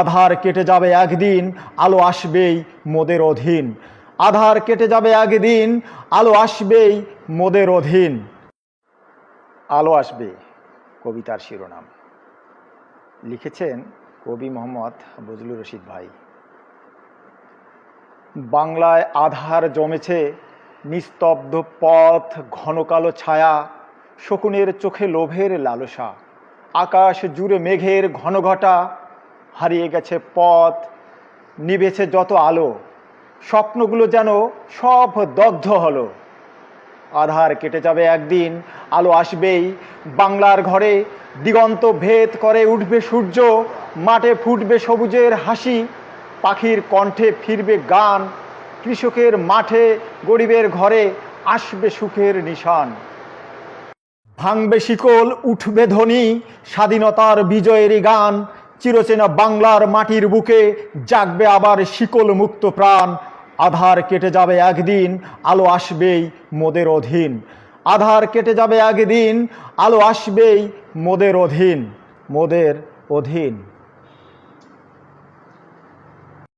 আধার কেটে যাবে একদিন, আলো আসবেই মোদের অধীন। আধার কেটে যাবে একদিন, আলো আসবেই মোদের অধীন। আলো আসবে কবিতার শিরোনাম। লিখেছেন কবি মোহাম্মদ বজলুর রশিদ ভাই। বাংলায় আধার জমেছে, নিস্তব্ধ পথ, ঘন কালো ছায়া, শকুনের চোখে লোভের লালসা। আকাশ জুড়ে মেঘের ঘন ঘটা, হারিয়ে গেছে পথ, নিভেছে যত আলো, স্বপ্নগুলো যেন সব দগ্ধ হলো। আধার কেটে যাবে একদিন, আলো আসবেই বাংলার ঘরে। দিগন্ত ভেদ করে উঠবে সূর্য, মাঠে ফুটবে সবুজের হাসি, পাখির কণ্ঠে ফিরবে গান, কৃষকের মাঠে গরিবের ঘরে আসবে সুখের নিশান। ভাঙবে শিকল, উঠবে ধ্বনি, স্বাধীনতার বিজয়েরই গান। চিরচেনা বাংলার মাটির বুকে জাগবে আবার শিকল মুক্ত প্রাণ। আধার কেটে যাবে একদিন, আলো আসবেই মোদের অধীন। আধার কেটে যাবে একদিন, আলো আসবেই মোদের অধীন, মোদের অধীন।